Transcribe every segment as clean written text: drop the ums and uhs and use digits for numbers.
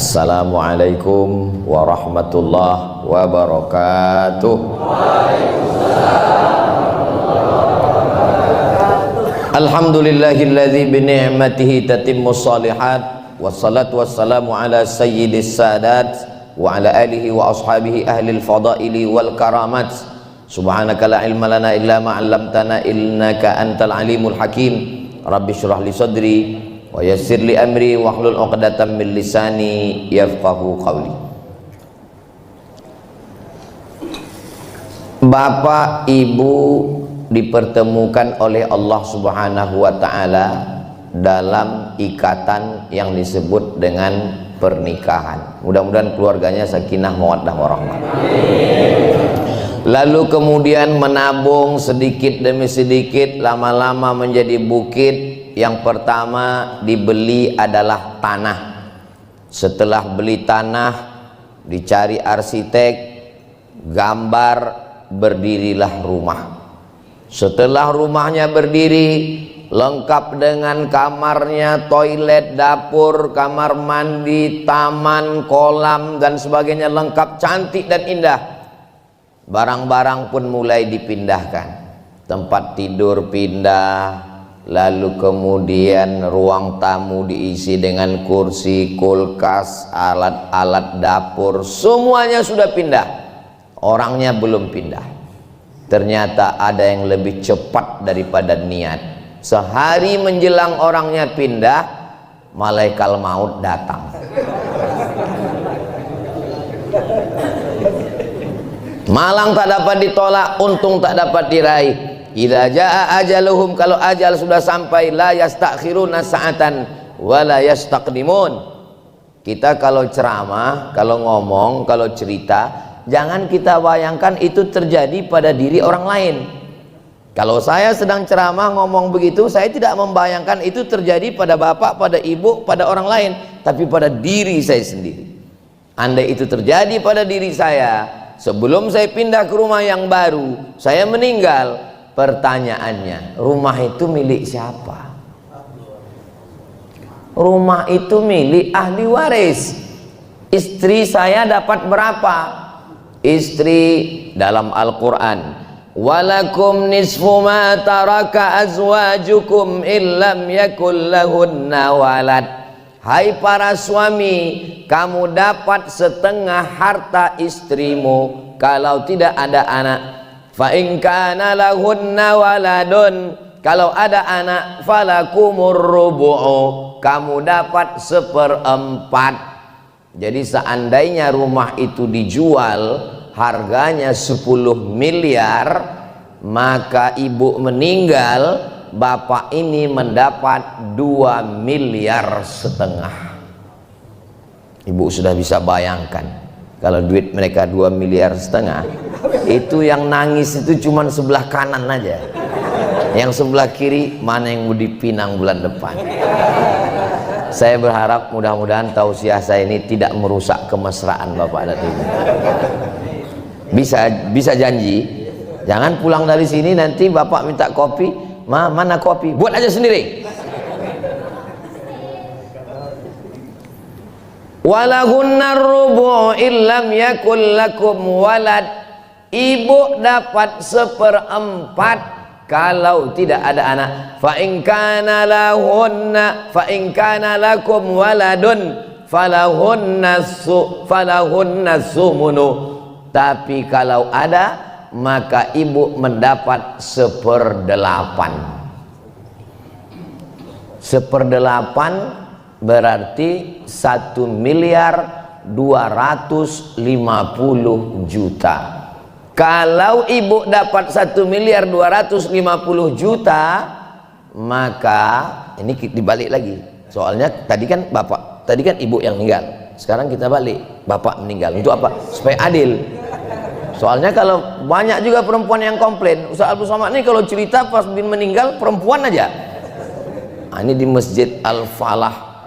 Assalamualaikum warahmatullahi wabarakatuh. Alhamdulillahilladzi bi ni'matihi tatimmus shalihat, wassalatu wassalamu ala sayyidis sadat wa ala alihi wa ashabihi ahlil fadaili wal karamat. Subhanaka la ilma lana illa ma 'allamtana innaka antal alimul hakim. Rabbi shrah li sadri wa yassir li amri wahlul 'uqdatam min lisani yafqahu qawli. Bapak Ibu dipertemukan oleh Allah Subhanahu wa taala dalam ikatan yang disebut dengan pernikahan. Mudah-mudahan keluarganya sakinah mawaddah warahmah. Lalu kemudian menabung sedikit demi sedikit, lama-lama menjadi bukit. Yang pertama dibeli adalah tanah. Setelah beli tanah, dicari arsitek, gambar, berdirilah rumah. Setelah rumahnya berdiri, lengkap dengan kamarnya, toilet, dapur, kamar mandi, taman, kolam dan sebagainya, lengkap, cantik dan indah. Barang-barang pun mulai dipindahkan. Tempat tidur pindah, lalu kemudian ruang tamu diisi dengan kursi, kulkas, alat-alat dapur, semuanya sudah pindah. Orangnya belum pindah. Ternyata ada yang lebih cepat daripada niat. Sehari menjelang orangnya pindah, malaikat maut datang. Malang tak dapat ditolak, untung tak dapat diraih. Idza jaa ajaluhum, kalau ajal sudah sampai, la yastakhiruna sa'atan wa la yastaqdimun. Kita kalau ceramah, kalau ngomong, kalau cerita, jangan kita bayangkan itu terjadi pada diri orang lain. Kalau saya sedang ceramah ngomong begitu, saya tidak membayangkan itu terjadi pada bapak, pada ibu, pada orang lain, tapi pada diri saya sendiri. Andai itu terjadi pada diri saya, sebelum saya pindah ke rumah yang baru, saya meninggal, pertanyaannya, rumah itu milik siapa? Rumah itu milik ahli waris. Istri saya dapat berapa? Istri dalam Al-Quran, walakum nisfu ma taraka azwajukum illam yakul lahunna walad. Hai para suami, kamu dapat setengah harta istrimu kalau tidak ada anak. Fa in kana lahunna waladun, kalau ada anak, falakumur rubu'u, kamu dapat 1/4. Jadi seandainya rumah itu dijual harganya 10 miliar, maka ibu meninggal, bapak ini mendapat 2,5 miliar. Ibu sudah bisa bayangkan, kalau duit mereka 2,5 miliar, itu yang nangis itu cuma sebelah kanan aja. Yang sebelah kiri mana yang mau dipinang bulan depan. Saya berharap mudah-mudahan tausiah saya ini tidak merusak kemesraan bapak dan ibu. Bisa janji, jangan pulang dari sini nanti bapak minta kopi, mana kopi, buat aja sendiri. Walahunnar rubu' illam yakul lakum walad, ibu dapat 1/4 kalau tidak ada anak. Fa in kana lakum waladun falahunna sumunu. Tapi kalau ada, maka ibu mendapat 1/8. 1/8 berarti 1.250.000.000. Kalau ibu dapat 1.250.000.000, maka ini dibalik lagi. Soalnya tadi kan bapak, tadi kan ibu yang meninggal. Sekarang kita balik, bapak meninggal. Untuk apa? Supaya adil. Soalnya kalau banyak juga perempuan yang komplain, Ustaz Abdul Somad ini kalau cerita pas bin meninggal perempuan aja. Nah, ini di Masjid Al-Falah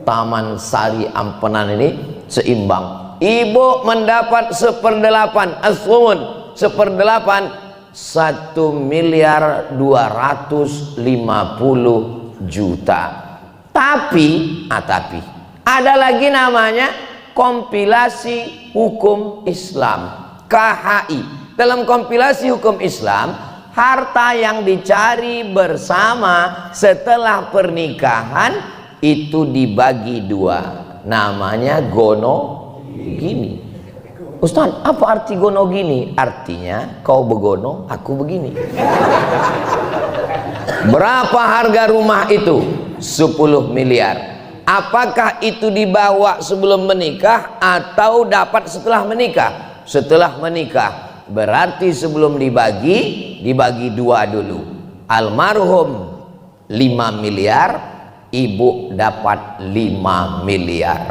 Taman Sari Ampenan ini seimbang. Ibu mendapat 1/8, as-sumun 1/8, 1.250.000.000. Tapi Ada lagi namanya kompilasi hukum Islam, KHI. Dalam kompilasi hukum Islam, harta yang dicari bersama setelah pernikahan itu dibagi dua, namanya gono gini. Ustaz, apa arti gono gini? Artinya kau begono, aku begini. Berapa harga rumah itu? 10 miliar. Apakah itu dibawa sebelum menikah atau dapat setelah menikah? Setelah menikah. Berarti sebelum dibagi dua dulu. Almarhum 5 miliar, ibu dapat 5 miliar.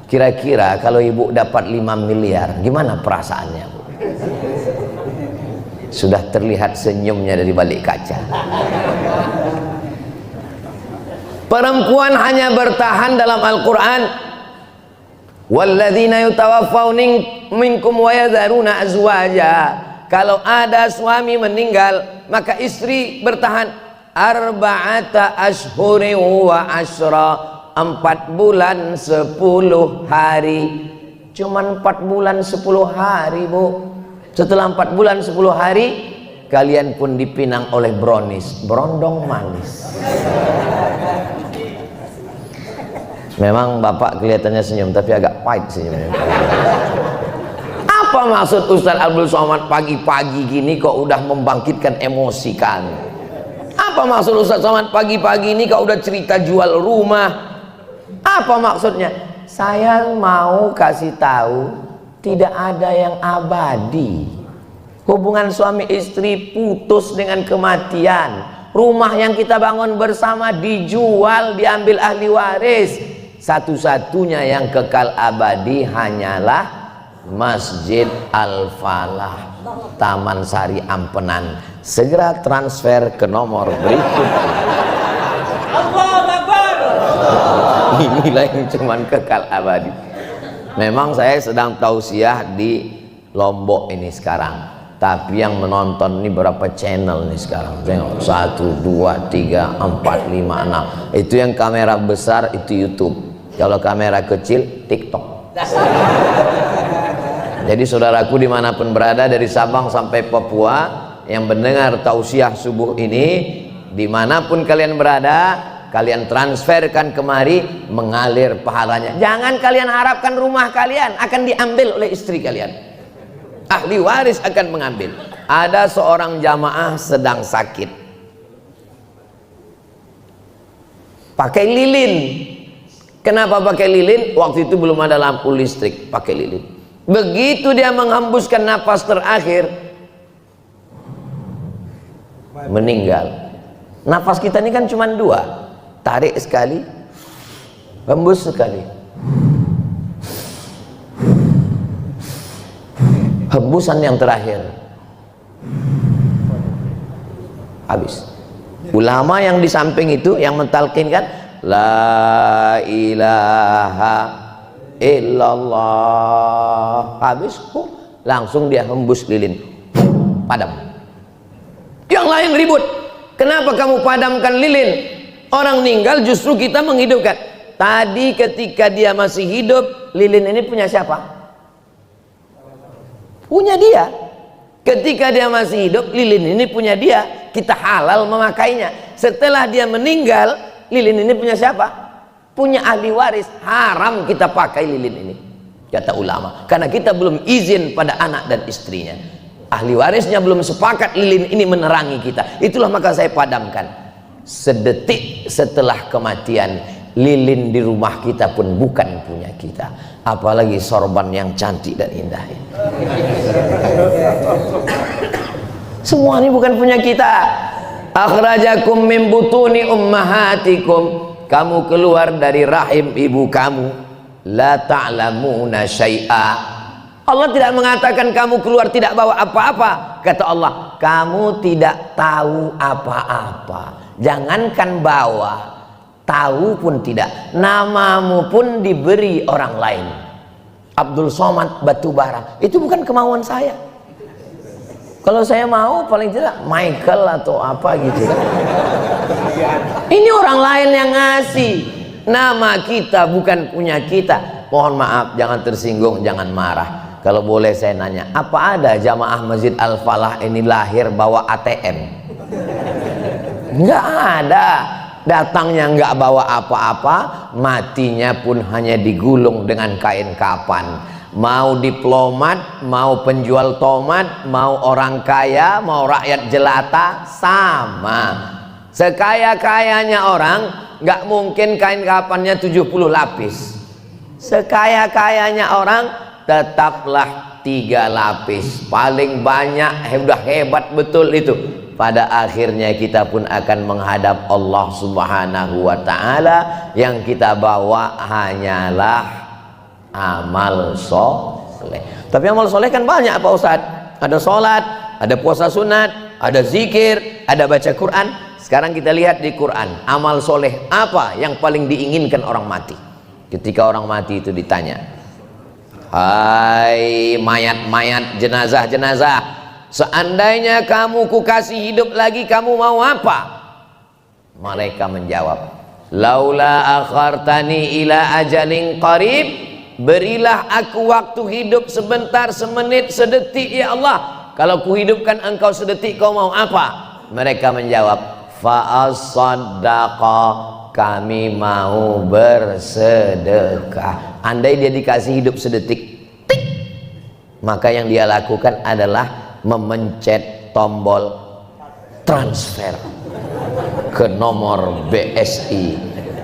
Kira-kira kalau ibu dapat 5 miliar, gimana perasaannya, Bu? Sudah terlihat senyumnya dari balik kaca. Perempuan hanya bertahan dalam Al-Quran. Walladzina yutawaffawna minkum wa yadharuna azwaja. Kalau ada suami meninggal, maka istri bertahan arba'ata ashhurin wa ashra, 4 bulan 10 hari. Cuman 4 bulan 10 hari, Bu. Setelah 4 bulan 10 hari, kalian pun dipinang oleh brownies, berondong manis. Memang bapak kelihatannya senyum, tapi agak pahit senyumnya. Apa maksud Ustaz Abdul Somad pagi-pagi gini kok udah membangkitkan emosi kan? Apa maksud Ustaz Somad pagi-pagi ini kok udah cerita jual rumah? Apa maksudnya? Saya mau kasih tahu, tidak ada yang abadi. Hubungan suami istri putus dengan kematian. Rumah yang kita bangun bersama dijual, diambil ahli waris. Satu-satunya yang kekal abadi hanyalah Masjid Al-Falah, Taman Sari Ampenan. Segera transfer ke nomor berikut. Inilah yang cuman kekal abadi. Memang saya sedang tausiah di Lombok ini sekarang, tapi yang menonton ini berapa channel nih sekarang? Tengok, 1, 2, 3, 4, 5, 6. Itu yang kamera besar itu YouTube. Kalau kamera kecil TikTok. Jadi saudaraku dimanapun berada, dari Sabang sampai Papua yang mendengar tausiah subuh ini, dimanapun kalian berada, kalian transferkan kemari, mengalir pahalanya. Jangan kalian harapkan rumah kalian akan diambil oleh istri kalian. Ahli waris akan mengambil. Ada seorang jamaah sedang sakit, pakai lilin. Kenapa pakai lilin? Waktu itu belum ada lampu listrik, pakai lilin. Begitu dia menghembuskan napas terakhir, meninggal. Nafas kita ini kan cuma 2, tarik sekali, hembus sekali. Hembusan yang terakhir, habis. Ulama yang di samping itu yang mentalkinkan la ilaha illallah, habis langsung dia hembus lilin, padam. Yang lain ribut, kenapa kamu padamkan lilin? Orang meninggal justru kita menghidupkan. Tadi ketika dia masih hidup, lilin ini punya siapa? Punya dia. Ketika dia masih hidup, lilin ini punya dia. Kita halal memakainya. Setelah dia meninggal, lilin ini punya siapa? Punya ahli waris. Haram kita pakai lilin ini, kata ulama, karena kita belum izin pada anak dan istrinya. Ahli warisnya belum sepakat lilin ini menerangi kita. Itulah maka saya padamkan. Sedetik setelah kematian, lilin di rumah kita pun bukan punya kita, apalagi sorban yang cantik dan indah ini. Semua ini bukan punya kita. Akhrajakum min butuni ummahatikum, kamu keluar dari rahim ibu kamu, la ta'lamuna syai'a. Allah tidak mengatakan kamu keluar tidak bawa apa-apa. Kata Allah, kamu tidak tahu apa-apa. Jangankan bawa, tahu pun tidak. Namamu pun diberi orang lain. Abdul Somad Batubara, itu bukan kemauan saya. Kalau saya mau paling tidak Michael atau apa gitu kan. Ini orang lain yang ngasih. Nama kita bukan punya kita. Mohon maaf, jangan tersinggung, jangan marah. Kalau boleh saya nanya, apa ada jamaah Masjid Al-Falah ini lahir bawa ATM? Nggak ada. Datangnya nggak bawa apa-apa, matinya pun hanya digulung dengan kain kapan. Mau diplomat, mau penjual tomat, mau orang kaya, mau rakyat jelata, sama. Sekaya-kayanya orang, nggak mungkin kain kapannya 70 lapis. Sekaya-kayanya orang, tetaplah 3 lapis. Paling banyak, udah hebat betul itu. Pada akhirnya kita pun akan menghadap Allah Subhanahu wa ta'ala. Yang kita bawa hanyalah amal soleh. Tapi amal soleh kan banyak Pak Ustadz. Ada sholat, ada puasa sunat, ada zikir, ada baca Quran. Sekarang kita lihat di Quran, amal soleh apa yang paling diinginkan orang mati? Ketika orang mati itu ditanya, hai mayat-mayat, jenazah-jenazah, seandainya kamu kukasih hidup lagi, kamu mau apa? Mereka menjawab, laula akhartani ila ajalin qarib, berilah aku waktu hidup sebentar, semenit, sedetik ya Allah. Kalau kuhidupkan engkau sedetik, kau mau apa? Mereka menjawab, fa'as-saddaqa, kami mau bersedekah. Andai dia dikasih hidup sedetik, tik, maka yang dia lakukan adalah memencet tombol transfer ke nomor BSI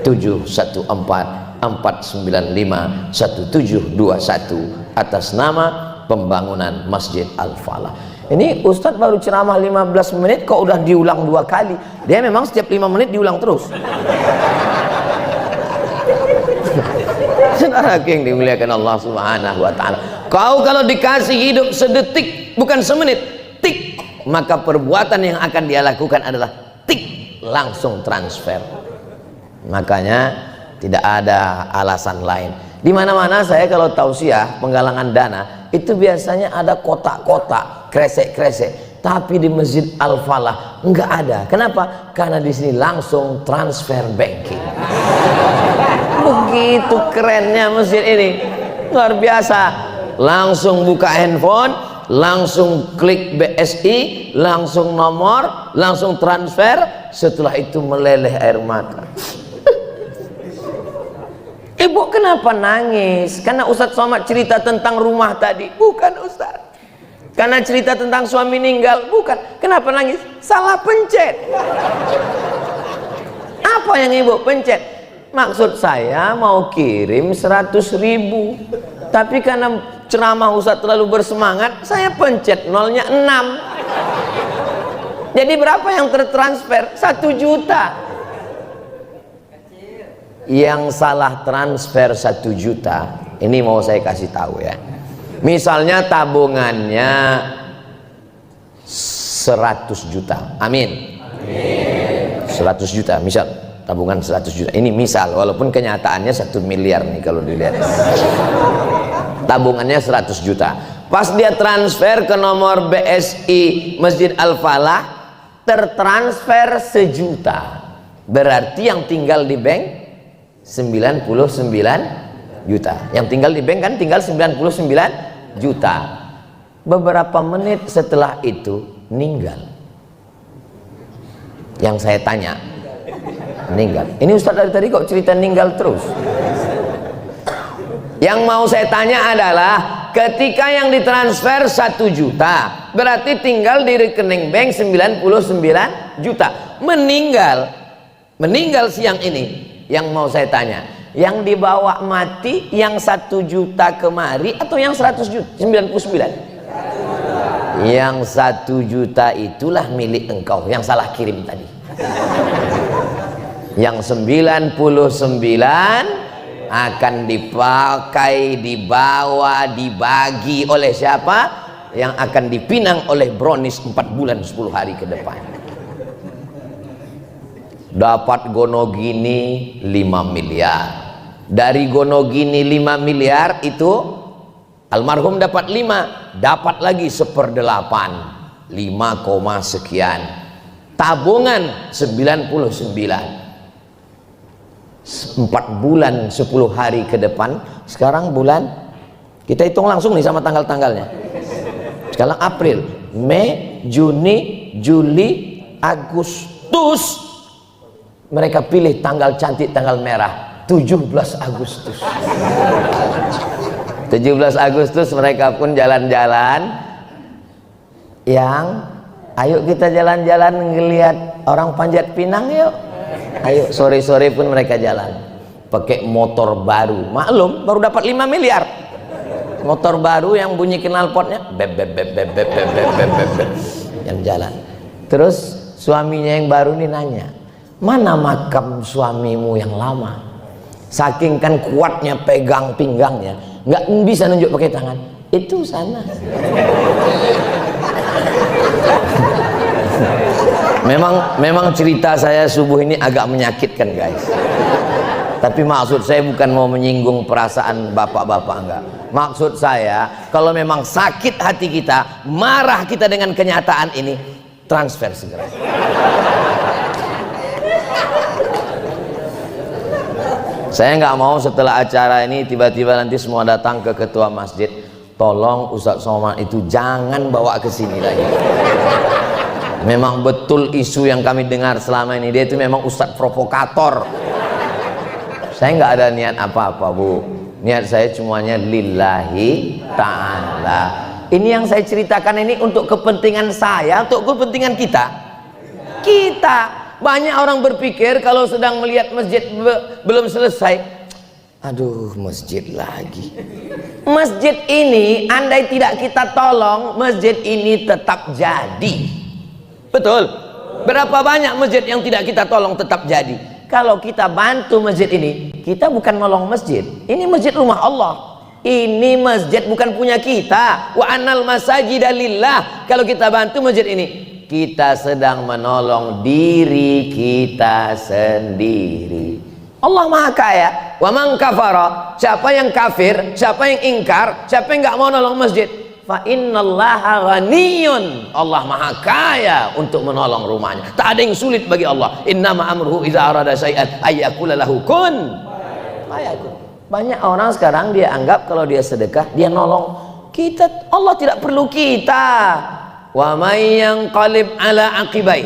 714-495-1721 atas nama pembangunan Masjid Al-Falah. Ini Ustadz baru ceramah 15 menit kok udah diulang 2 kali. Dia memang setiap 5 menit diulang terus. Saudara yang dimuliakan Allah Subhanahu wa ta'ala, kau kalau dikasih hidup sedetik, bukan semenit, tik, maka perbuatan yang akan dia lakukan adalah tik, langsung transfer. Makanya tidak ada alasan lain. Di mana-mana saya kalau tausiah penggalangan dana itu biasanya ada kotak-kotak, kresek-kresek. Tapi di Masjid Al-Falah enggak ada. Kenapa? Karena di sini langsung transfer banking. Begitu kerennya masjid ini, luar biasa. Langsung buka handphone, langsung klik BSI, langsung nomor, langsung transfer. Setelah itu meleleh air mata. Ibu kenapa nangis? Karena Ustadz Somad cerita tentang rumah tadi. Bukan Ustadz. Karena cerita tentang suami meninggal. Bukan. Kenapa nangis? Salah pencet. Apa yang ibu pencet? Maksud saya mau kirim 100.000. Tapi karena ceramah Ustadz terlalu bersemangat, saya pencet nolnya 6. Jadi berapa yang tertransfer? 1 juta. Yang salah transfer 1 juta, ini mau saya kasih tahu ya. Misalnya tabungannya 100 juta, amin. 100 juta, misal tabungan 100 juta. Ini misal, walaupun kenyataannya 1 miliar nih kalau dilihat. Tabungannya 100 juta. Pas dia transfer ke nomor BSI Masjid Al-Falah, tertransfer 1 juta. Berarti yang tinggal di bank 99 juta. Yang tinggal di bank kan tinggal 99 juta. Beberapa menit setelah itu meninggal. Yang saya tanya, meninggal. Ini Ustadz dari tadi kok cerita meninggal terus? Yang mau saya tanya adalah, ketika yang ditransfer 1 juta, berarti tinggal di rekening bank 99 juta. Meninggal siang ini. Yang mau saya tanya, yang dibawa mati yang 1 juta kemari atau yang 100 juta 99? Yang 1 juta itulah milik engkau yang salah kirim tadi. Yang 99 akan dipakai, dibawa, dibagi oleh siapa? Yang akan dipinang oleh Brownies 4 bulan 10 hari ke depan. Dapat Gonogini 5 miliar. Dari Gonogini 5 miliar itu almarhum dapat 5, dapat lagi 1/8, 5, sekian. Tabungan 99. 4 bulan 10 hari ke depan. Sekarang bulan, kita hitung langsung nih sama tanggal-tanggalnya. Sekarang April, Mei, Juni, Juli, Agustus. Mereka pilih tanggal cantik, tanggal merah, 17 Agustus. 17 Agustus mereka pun jalan-jalan. Yang ayo kita jalan-jalan ngelihat orang panjat pinang yuk. Ayo sore-sore pun mereka jalan pakai motor baru. Maklum baru dapat 5 miliar. Motor baru yang bunyi knalpotnya beb beb beb beb beb beb beb beb beb, beb. Yang jalan. Terus suaminya yang baru ini nanya, mana makam suamimu yang lama? Saking kan kuatnya pegang pinggangnya, nggak bisa nunjuk pakai tangan. Itu sana. Memang cerita saya subuh ini agak menyakitkan guys. Tapi maksud saya bukan mau menyinggung perasaan bapak-bapak, enggak. Maksud saya kalau memang sakit hati kita, marah kita dengan kenyataan ini, transfer segera. Saya nggak mau setelah acara ini tiba-tiba nanti semua datang ke ketua masjid, tolong Ustadz Somad itu jangan bawa ke sini lagi. Memang betul isu yang kami dengar selama ini, dia itu memang Ustadz provokator. Saya nggak ada niat apa-apa Bu, niat saya semuanya lillahi ta'ala. Ini yang saya ceritakan ini untuk kepentingan saya, untuk kepentingan kita. Banyak orang berpikir kalau sedang melihat masjid belum selesai, aduh masjid lagi. Masjid ini andai tidak kita tolong, masjid ini tetap jadi. Betul? Berapa banyak masjid yang tidak kita tolong tetap jadi? Kalau kita bantu masjid ini, kita bukan nolong masjid. Ini masjid rumah Allah. Ini masjid bukan punya kita. Wa annal masajida lillah. Kalau kita bantu masjid ini, kita sedang menolong diri kita sendiri. Allah Maha Kaya. Wa man kafara, siapa yang kafir, siapa yang ingkar, siapa yang nggak mau nolong masjid, fa innallaha ghaniyun. Allah Maha Kaya untuk menolong rumahnya. Tak ada yang sulit bagi Allah. Innama amruhu idza arada syai'an ayyakula lahu kun fayakun. Banyak orang sekarang dia anggap kalau dia sedekah dia nolong kita. Allah tidak perlu kita. Wa may yanqalib ala aqibai.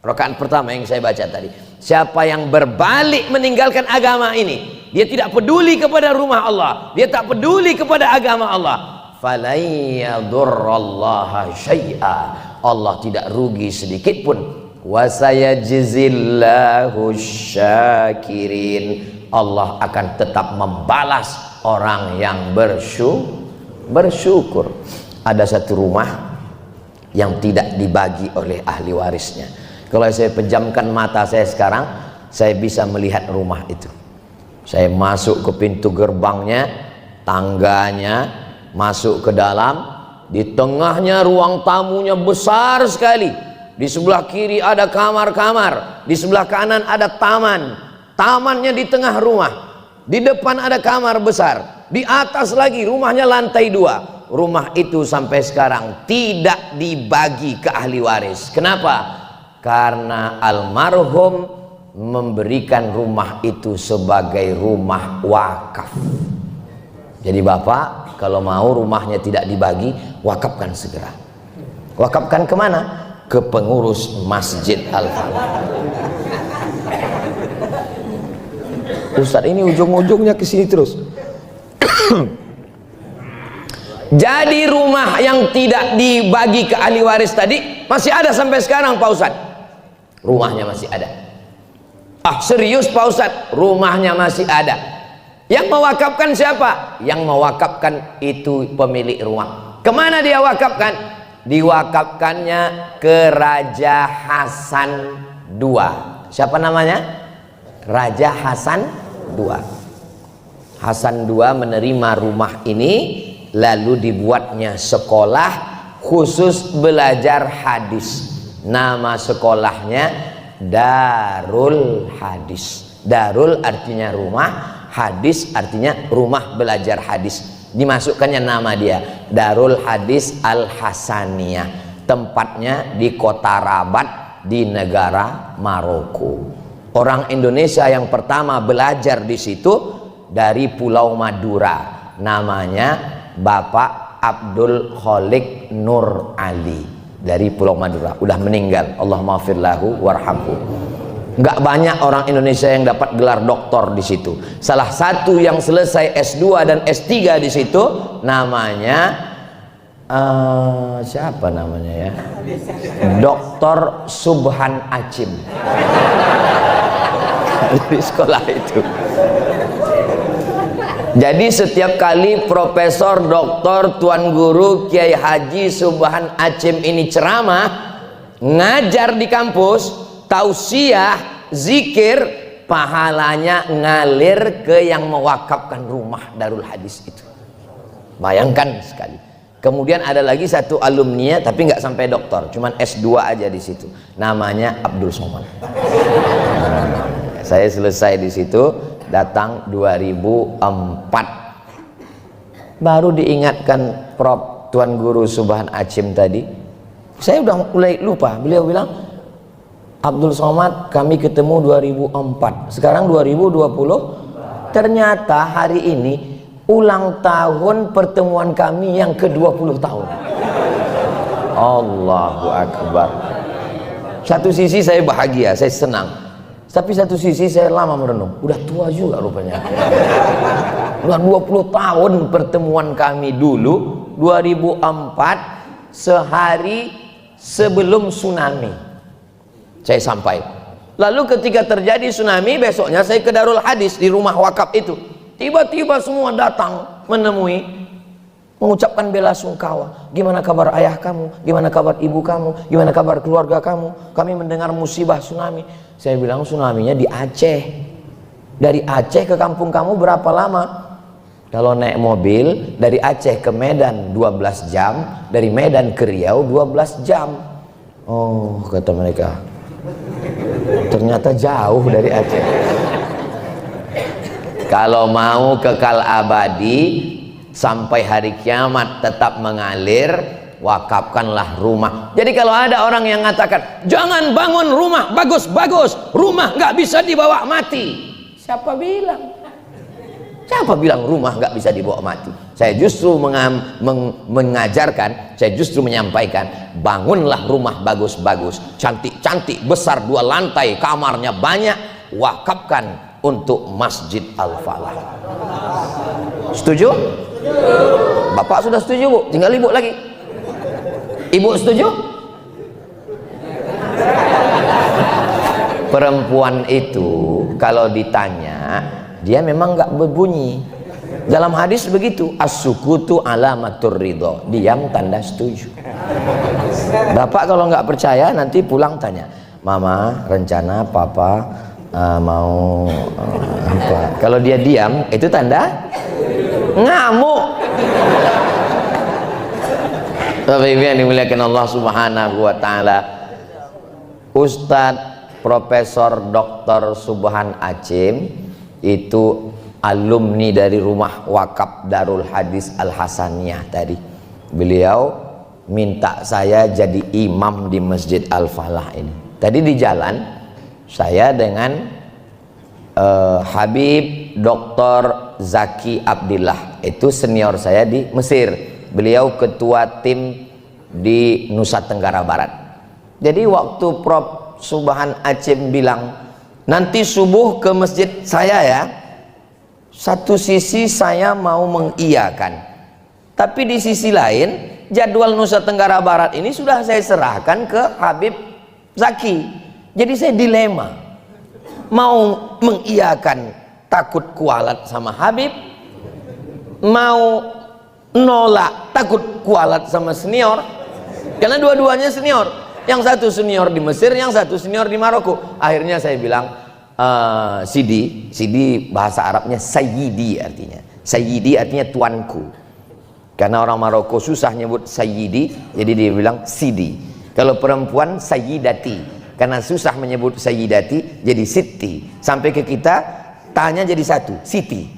Rakaat pertama yang saya baca tadi. Siapa yang berbalik meninggalkan agama ini, dia tidak peduli kepada rumah Allah, dia tak peduli kepada agama Allah, falayyadurrallaha syai'a. Allah tidak rugi sedikit pun. Wa sayajzillahu syakirin. Allah akan tetap membalas orang yang bersyukur. Ada satu rumah yang tidak dibagi oleh ahli warisnya. Kalau saya pejamkan mata saya sekarang, saya bisa melihat rumah itu. Saya masuk ke pintu gerbangnya, tangganya, masuk ke dalam, di tengahnya ruang tamunya besar sekali. Di sebelah kiri ada kamar-kamar, di sebelah kanan ada taman. Tamannya di tengah rumah. Di depan ada kamar besar. Di atas lagi rumahnya lantai 2. Rumah itu sampai sekarang tidak dibagi ke ahli waris. Kenapa? Karena almarhum memberikan rumah itu sebagai rumah wakaf. Jadi bapak kalau mau rumahnya tidak dibagi, wakafkan segera. Wakafkan kemana? Ke pengurus Masjid Al-Falah. Ustadz ini ujung-ujungnya ke sini terus. Jadi rumah yang tidak dibagi ke ahli waris tadi masih ada sampai sekarang Pak Ustadz. Rumahnya masih ada. Ah serius Pak Ustadz, rumahnya masih ada. Yang mewakafkan siapa? Yang mewakafkan itu pemilik rumah. Kemana dia wakafkan? Diwakafkannya ke Raja Hasan II. Siapa namanya? Raja Hasan II. Hasan II menerima rumah ini, lalu dibuatnya sekolah khusus belajar hadis. Nama sekolahnya Darul Hadis. Darul artinya rumah, hadis artinya rumah belajar hadis. Dimasukkannya nama dia Darul Hadis Al-Hasaniyah. Tempatnya di kota Rabat di negara Maroko. Orang Indonesia yang pertama belajar di situ dari Pulau Madura, namanya Bapak Abdul Khalik Nur Ali dari Pulau Madura, udah meninggal, Allah maghfir lahu warhamhu. Nggak banyak orang Indonesia yang dapat gelar doktor di situ. Salah satu yang selesai S2 dan S3 di situ namanya siapa namanya ya? Dr. Subhan Acim. Di sekolah itu. Jadi setiap kali profesor, doktor, tuan guru, Kiai Haji Subhan Acim ini ceramah, ngajar di kampus, tausiah, zikir, pahalanya ngalir ke yang mewakafkan rumah Darul Hadis itu. Bayangkan sekali. Kemudian ada lagi satu alumni tapi nggak sampai doktor, cuman S2 aja di situ. Namanya Abdul Somad. Saya selesai di situ datang 2004. Baru diingatkan Prof Tuan Guru Subhan Acim tadi. Saya udah mulai lupa. Beliau bilang, Abdul Somad kami ketemu 2004. Sekarang 2020. Ternyata hari ini ulang tahun pertemuan kami yang ke-20 tahun. Allahu Akbar. Satu sisi saya bahagia, saya senang. Tapi satu sisi saya lama merenung, udah tua juga rupanya. Udah 20 tahun pertemuan kami dulu, 2004, sehari sebelum tsunami. Saya sampai. Lalu ketika terjadi tsunami, besoknya saya ke Darul Hadis di rumah wakaf itu. Tiba-tiba semua datang menemui, mengucapkan bela sungkawa. Gimana kabar ayah kamu? Gimana kabar ibu kamu? Gimana kabar keluarga kamu? Kami mendengar musibah tsunami. Saya bilang tsunaminya di Aceh. Dari Aceh ke kampung kamu berapa lama? Kalau naik mobil dari Aceh ke Medan 12 jam, dari Medan ke Riau 12 jam. Oh, kata mereka, ternyata jauh dari Aceh. Kalau mau kekal abadi sampai hari kiamat tetap mengalir, wakafkanlah rumah. Jadi kalau ada orang yang mengatakan jangan bangun rumah bagus-bagus, rumah nggak bisa dibawa mati, siapa bilang? Siapa bilang rumah nggak bisa dibawa mati? Saya justru mengajarkan, saya justru menyampaikan, bangunlah rumah bagus-bagus, cantik-cantik, besar 2 lantai, kamarnya banyak, wakafkan untuk Masjid Al-Falah. Setuju? Bapak sudah setuju, Bu? Tinggal ibu lagi. Ibu setuju? Perempuan itu kalau ditanya, dia memang nggak berbunyi. Dalam hadis begitu, as-sukutu alamatur ridho, diam tanda setuju. Bapak kalau nggak percaya nanti pulang tanya, Mama rencana Papa mau apa? Kalau dia diam itu tanda ngamuk. Bapak Ibu yang dimuliakan Allah Subhanahu wa taala, Ustadz Profesor Dr. Subhan Acim itu alumni dari rumah wakaf Darul Hadis Al Hasaniyah tadi. Beliau minta saya jadi imam di Masjid Al Falah ini. Tadi di jalan saya dengan Habib Dr. Zaki Abdillah, itu senior saya di Mesir. Beliau ketua tim di Nusa Tenggara Barat. Jadi waktu Prof Subhan Acim bilang nanti subuh ke masjid saya ya, satu sisi saya mau mengiyakan, tapi di sisi lain jadwal Nusa Tenggara Barat ini sudah saya serahkan ke Habib Zaki. Jadi saya dilema, mau mengiyakan takut kualat sama Habib, mau nolak takut kualat sama senior, karena dua-duanya senior. Yang satu senior di Mesir, yang satu senior di Maroko. Akhirnya saya bilang, Sidi bahasa Arabnya Sayyidi artinya. Sayyidi artinya tuanku. Karena orang Maroko susah nyebut Sayyidi, jadi dia bilang Sidi. Kalau perempuan Sayyidati, karena susah menyebut Sayyidati, jadi Siti. Sampai ke kita, tanya jadi satu, Siti.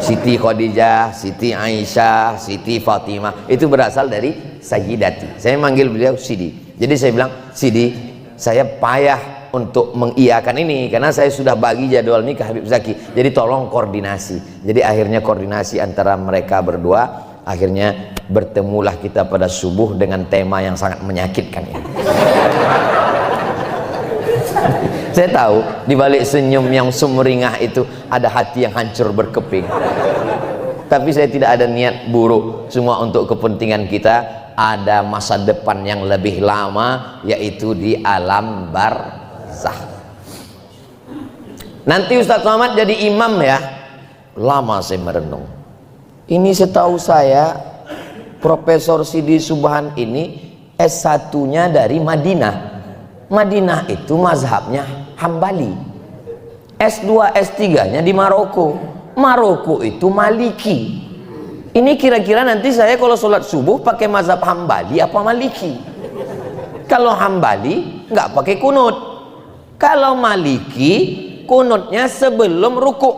Siti Khadijah, Siti Aisyah, Siti Fatimah, itu berasal dari Sayyidati. Saya manggil beliau Sidi. Jadi saya bilang, Sidi, saya payah untuk mengiyakan ini, karena saya sudah bagi jadwal ini ke Habib Zaki, jadi tolong koordinasi. Jadi akhirnya koordinasi antara mereka berdua, akhirnya bertemulah kita pada subuh dengan tema yang sangat menyakitkan ini. Saya tahu di balik senyum yang sumringah itu ada hati yang hancur berkeping, tapi saya tidak ada niat buruk, semua untuk kepentingan kita. Ada masa depan yang lebih lama, yaitu di alam barzakh. Nanti Ustaz Somad jadi imam ya. Lama saya merenung. Ini setahu saya Profesor Sidi Subhan ini S1-nya dari Madinah. Madinah itu mazhabnya Hambali. S2 S3-nya di Maroko. Maroko itu Maliki. Ini kira-kira nanti saya kalau sholat subuh pakai mazhab Hambali apa Maliki? Kalau Hambali nggak pakai kunut. Kalau Maliki kunutnya sebelum ruku.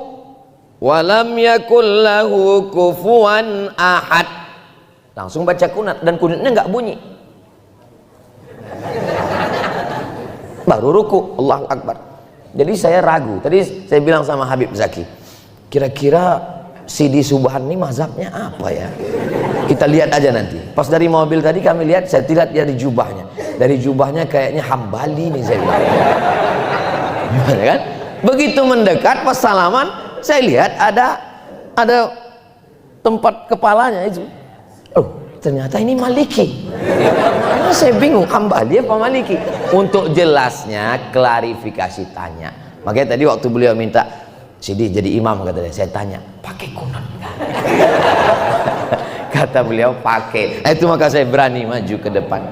Walam yakul lahu kufuwan ahad. Langsung baca kunut dan kunutnya nggak bunyi. Baru ruku, Allahu Akbar. Jadi saya ragu. Tadi saya bilang sama Habib Zaki, kira-kira Sidi Subhan ini mazhabnya apa ya? Kita lihat aja nanti. Pas dari mobil tadi kami lihat, saya lihat dari jubahnya. Dari jubahnya kayaknya Hambali nih saya bilang. Gimana kan? Begitu mendekat pas salaman, saya lihat ada tempat kepalanya itu. Oh, ternyata ini Maliki. Nah, saya bingung, Hambali apa Maliki? Untuk jelasnya klarifikasi tanya. Makanya tadi waktu beliau minta Sidi jadi imam, kata dia, saya tanya pakai kunut nggak? Kata beliau pakai. Itu maka saya berani maju ke depan.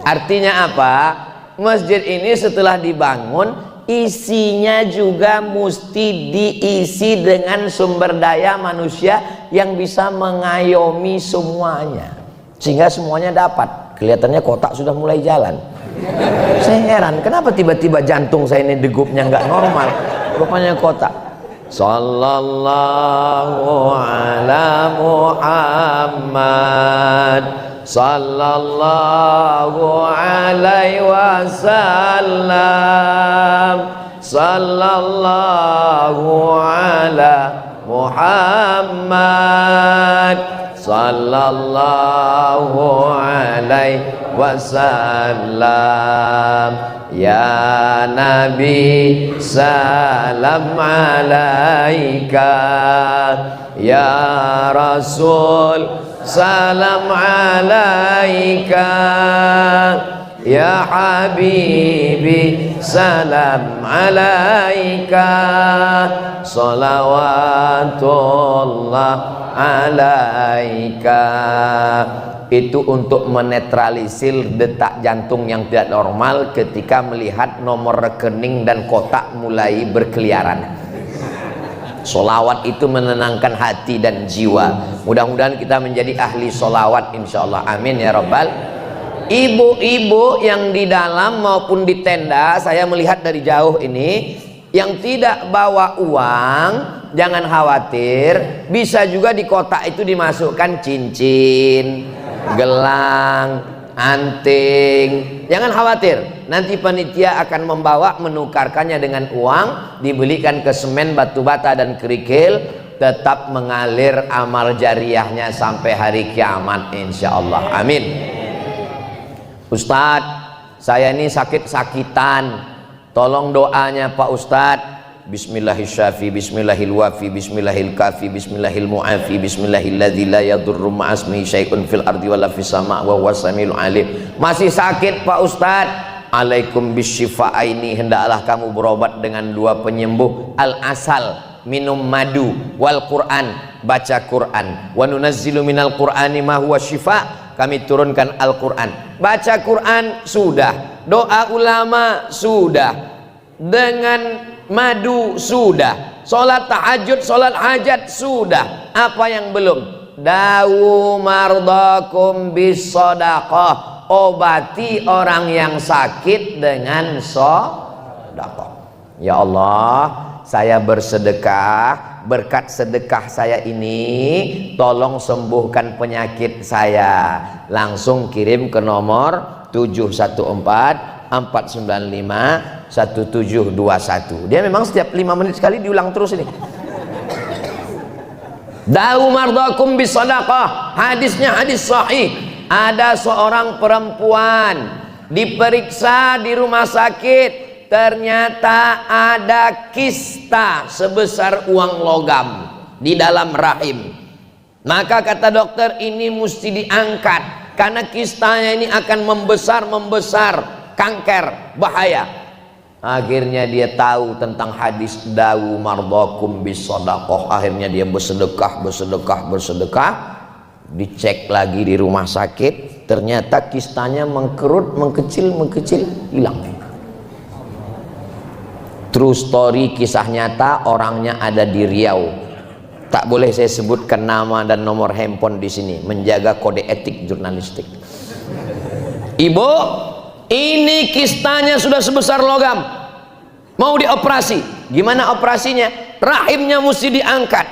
Artinya apa? Masjid ini setelah dibangun, isinya juga mesti diisi dengan sumber daya manusia yang bisa mengayomi semuanya, sehingga semuanya dapat. Kelihatannya kotak sudah mulai jalan. Saya heran kenapa tiba-tiba jantung saya ini degupnya nggak normal, rupanya kotak. Sallallahu ala Muhammad sallallahu alaihi wasallam sallallahu ala Muhammad sallallahu alaihi wasallam. Ya Nabi salam alaika, ya Rasul salam alaika, ya Habibi salam alaika, salawatullah alaika. Itu untuk menetralisir detak jantung yang tidak normal ketika melihat nomor rekening dan kotak mulai berkeliaran. Solawat itu menenangkan hati dan jiwa. Mudah-mudahan kita menjadi ahli solawat insyaallah, amin ya rabbal. Ibu-ibu yang di dalam maupun di tenda, saya melihat dari jauh ini, yang tidak bawa uang jangan khawatir, bisa juga di kotak itu dimasukkan cincin, gelang, anting. Jangan khawatir, nanti panitia akan membawa, menukarkannya dengan uang, dibelikan ke semen, batu bata dan kerikil, tetap mengalir amal jariahnya sampai hari kiamat insyaallah, amin. Ustadz, saya ini sakit-sakitan, tolong doanya Pak Ustadz. Bismillahirrahmanirrahim, bismillahirwafi, bismillahilkafi, bismillahilmu'afi, bismillahilladzi la yadurru ma'asmihi syai'un fil ardi wala fis sama' wa huwas samiul alim. Masih sakit Pak Ustadz? Alaikum bisyifa'aini, hendaklah kamu berobat dengan dua penyembuh. Al-asal, minum madu, wal Quran, baca Quran. Wa nunazzilu minal Qur'ani ma huwa syifa', kami turunkan Al-Quran. Baca Quran sudah, doa ulama sudah, dengan madu sudah, sholat tahajud, sholat hajat sudah. Apa yang belum? Dawu mardakum bis shadaqah, obati orang yang sakit dengan shadaqah. Ya Allah, saya bersedekah, berkat sedekah saya ini tolong sembuhkan penyakit saya. Langsung kirim ke nomor 714 495 1721. Dia memang setiap 5 menit sekali diulang terus ini. Da'u mardakum bisadaqah. Hadisnya hadis sahih. Ada seorang perempuan diperiksa di rumah sakit, ternyata ada kista sebesar uang logam di dalam rahim. Maka kata dokter, ini mesti diangkat karena kistanya ini akan membesar kanker, bahaya. Akhirnya dia tahu tentang hadis dawu mardakum bisadaqah. Akhirnya dia bersedekah. Dicek lagi di rumah sakit, ternyata kistanya mengkerut, mengkecil, hilang. True story, kisah nyata, orangnya ada di Riau. Tak boleh saya sebutkan nama dan nomor handphone di sini, menjaga kode etik jurnalistik. Ibu, ini kistanya sudah sebesar logam, mau dioperasi. Gimana operasinya? Rahimnya mesti diangkat.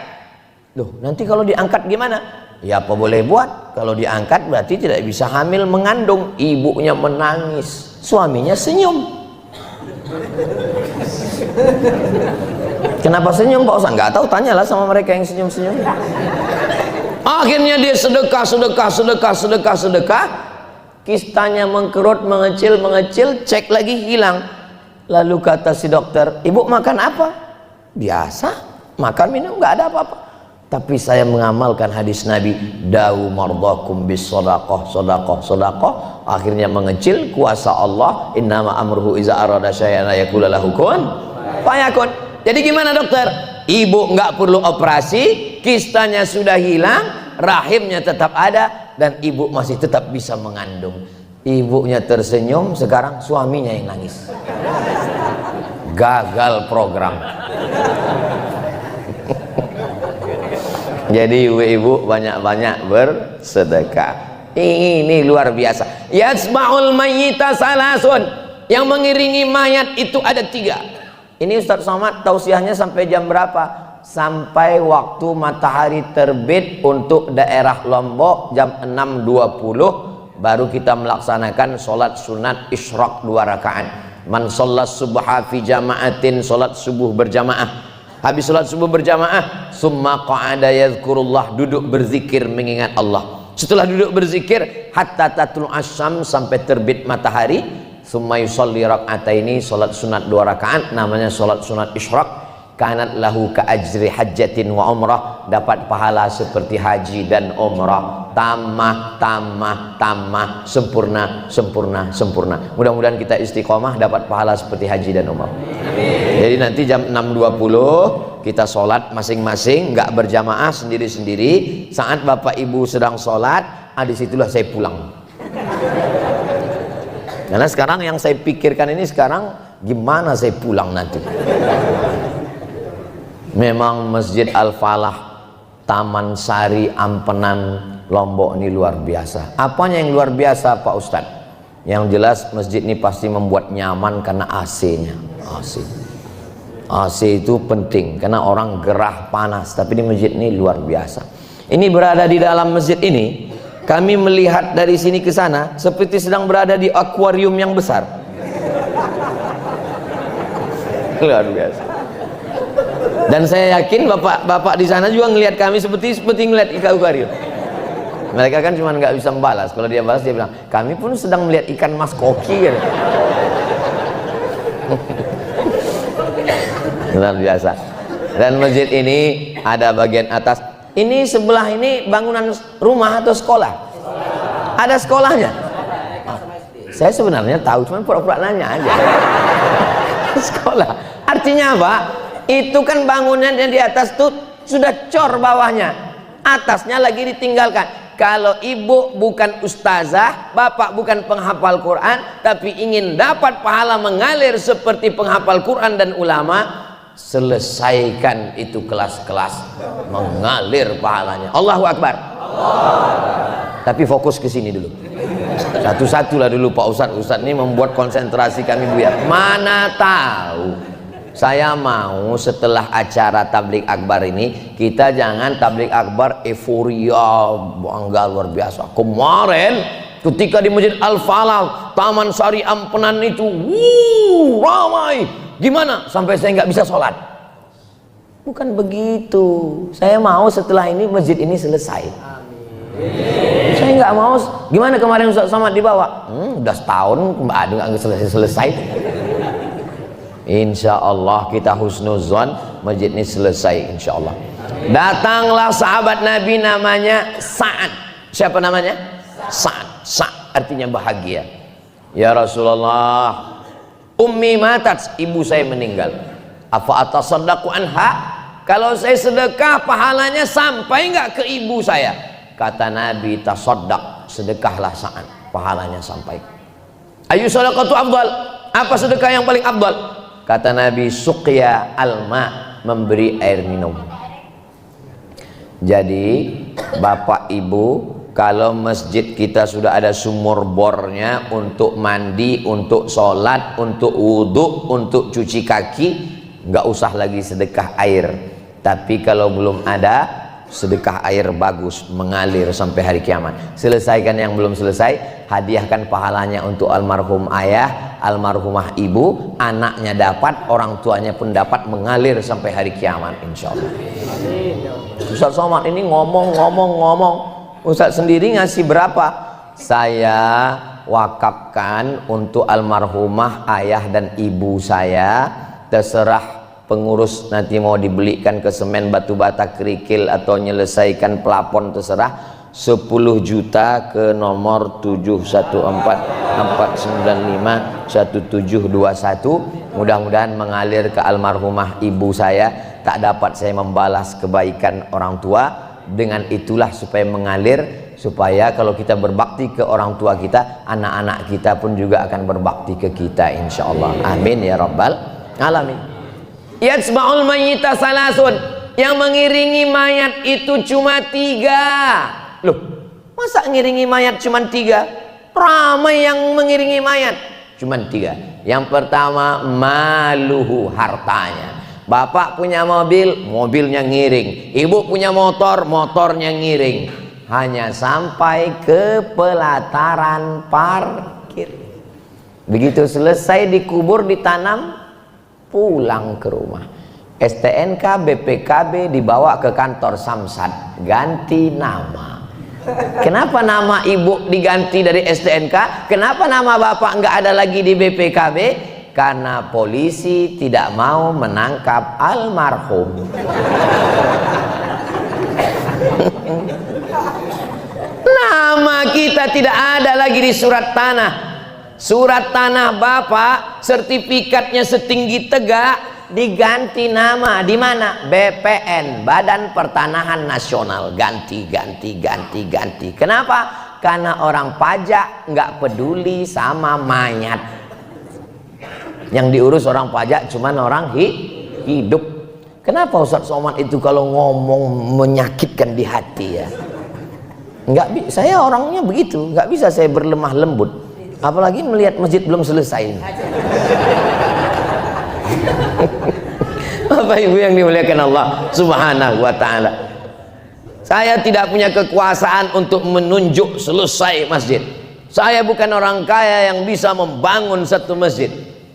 Loh, nanti kalau diangkat gimana? Ya apa boleh buat, kalau diangkat berarti tidak bisa hamil mengandung. Ibunya menangis, suaminya senyum. Kenapa senyum Pak Ustaz? Nggak tahu, tanyalah sama mereka yang senyum-senyum. Akhirnya dia sedekah. Kistanya mengkerut, mengecil, cek lagi hilang. Lalu kata si dokter, ibu makan apa? Biasa, makan minum, nggak ada apa-apa. Tapi saya mengamalkan hadis Nabi, dawu mardakum bis sadaqah. Akhirnya mengecil, kuasa Allah, innama amruhu iza arada syai'an yaqulu lahu kun fayakun. Jadi gimana dokter? Ibu nggak perlu operasi, kistanya sudah hilang, rahimnya tetap ada, dan ibu masih tetap bisa mengandung. Ibunya tersenyum, sekarang suaminya yang nangis. Gagal program. Jadi ibu-ibu banyak-banyak bersedekah. Ini luar biasa. Yasma'ul mayyita salasun. Yang mengiringi mayat itu ada 3. Ini Ustaz Somad tausiahnya sampai jam berapa? Sampai waktu matahari terbit untuk daerah Lombok jam 6.20 baru kita melaksanakan sholat sunat isyraq 2 rakaat. Man sholat subha fi jama'atin, sholat subuh berjamaah. Habis sholat subuh berjamaah, summa qa'ada yadhkurullah, duduk berzikir mengingat Allah. Setelah duduk berzikir hatta tatul asyam, sampai terbit matahari, summa yusalli rak'ataini, sholat sunat 2 rakaat, namanya sholat sunat isyraq. Kanat lahu ka ajri hajjatin wa umrah, dapat pahala seperti haji dan umrah. Tamah, sempurna. Mudah-mudahan kita istiqomah dapat pahala seperti haji dan umrah. Jadi nanti jam 6.20 kita sholat masing-masing, nggak berjamaah, sendiri-sendiri. Saat bapak ibu sedang sholat, disitulah saya pulang. Karena sekarang yang saya pikirkan ini sekarang gimana saya pulang nanti. Memang Masjid Al-Falah, Taman Sari, Ampenan, Lombok ini luar biasa. Apanya yang luar biasa Pak Ustadz? Yang jelas masjid ini pasti membuat nyaman karena AC-nya. AC itu penting karena orang gerah panas, tapi di masjid ini luar biasa. Ini berada di dalam masjid ini, kami melihat dari sini ke sana seperti sedang berada di akuarium yang besar. Luar biasa. Dan saya yakin bapak di sana juga ngelihat kami seperti ngelihat ikan akuarium. Mereka kan cuma nggak bisa membalas. Kalau dia balas dia bilang, kami pun sedang melihat ikan mas koki. Gitu. Luar biasa. Dan masjid ini ada bagian atas. Ini sebelah ini bangunan rumah atau sekolah? Ada sekolahnya. Saya sebenarnya tahu, cuma pura-pura nanya aja. Sekolah. Artinya apa? Itu kan bangunannya di atas tuh sudah cor bawahnya, atasnya lagi ditinggalkan. Kalau ibu bukan ustazah, bapak bukan penghafal Quran, tapi ingin dapat pahala mengalir seperti penghafal Quran dan ulama, selesaikan itu kelas-kelas, mengalir pahalanya. Allahu Akbar. Tapi fokus ke sini dulu. Satu-satu lah dulu Pak Ustadz. Ustadz ini membuat konsentrasi kami buyar. Mana tahu. Saya mau setelah acara tablik akbar ini, kita jangan tablik akbar euforia, bangga luar biasa. Kemarin Ketika di Masjid Al-Falah, Taman Sari Ampenan itu, ramai. Gimana? Sampai saya nggak bisa sholat. Bukan begitu. Saya mau setelah ini masjid ini selesai. Amin. Saya nggak mau. Gimana kemarin Ustaz Somad dibawa? Udah setahun nggak selesai. Insya Allah kita husnuzon, masjid ini selesai insya Allah. Datanglah sahabat Nabi namanya Sa'ad. Siapa namanya? Sa'ad. Sa'ad artinya bahagia. Ya Rasulullah, ummi matat, ibu saya meninggal. Afa atasaddaqu anha? Kalau saya sedekah pahalanya sampai nggak ke ibu saya? Kata Nabi, tasaddaq, sedekahlah Sa'ad, pahalanya sampai. Ayu sadaqatu afdal? Apa sedekah yang paling afdal? Kata Nabi, suqya alma, memberi air minum. Jadi bapak ibu, kalau masjid kita sudah ada sumur bornya untuk mandi, untuk sholat, untuk wudhu, untuk cuci kaki, nggak usah lagi sedekah air. Tapi kalau belum ada, sedekah air bagus, mengalir sampai hari kiamat. Selesaikan yang belum selesai, hadiahkan pahalanya untuk almarhum ayah, almarhumah ibu, anaknya dapat, orang tuanya pun dapat, mengalir sampai hari kiamat insya Allah. Ustaz Somad ini ngomong. Ustaz sendiri ngasih berapa? Saya wakafkan untuk almarhumah ayah dan ibu saya. Terserah pengurus nanti mau dibelikan ke semen, batu bata, kerikil atau menyelesaikan pelapon, terserah. 10 juta ke nomor 7144951. Mudah-mudahan mengalir ke almarhumah ibu saya. Tak dapat saya membalas kebaikan orang tua, dengan itulah supaya mengalir, supaya kalau kita berbakti ke orang tua kita, anak-anak kita pun juga akan berbakti ke kita insyaallah. Amin ya rabbal alamin. Yatsba'ul mayyita salasun, yang mengiringi mayat itu cuma 3. Loh, masa ngiringi mayat cuma 3? Ramai yang mengiringi mayat, cuma 3. Yang pertama, maluhu, hartanya. Bapak punya mobil, mobilnya ngiring. Ibu punya motor, motornya ngiring. Hanya sampai ke pelataran parkir. Begitu selesai dikubur, ditanam, pulang ke rumah. STNK, BPKB dibawa ke kantor Samsat, ganti nama. Kenapa nama ibu diganti dari STNK? Kenapa nama bapak nggak ada lagi di BPKB? Karena polisi tidak mau menangkap almarhum. Nama kita tidak ada lagi di surat tanah. Surat tanah bapak, sertifikatnya setinggi tegak, diganti nama. Di mana? BPN, Badan Pertanahan Nasional. Ganti. Kenapa? Karena orang pajak nggak peduli sama mayat. Yang diurus orang pajak cuman orang hidup. Kenapa Ustaz Somad itu kalau ngomong menyakitkan di hati ya? Saya orangnya begitu, nggak bisa saya berlemah lembut. Apalagi melihat masjid belum selesai. Bapak Ibu yang dimuliakan Allah Subhanahu wa taala. Saya tidak punya kekuasaan untuk menunjuk selesai masjid. Saya bukan orang kaya yang bisa membangun satu masjid.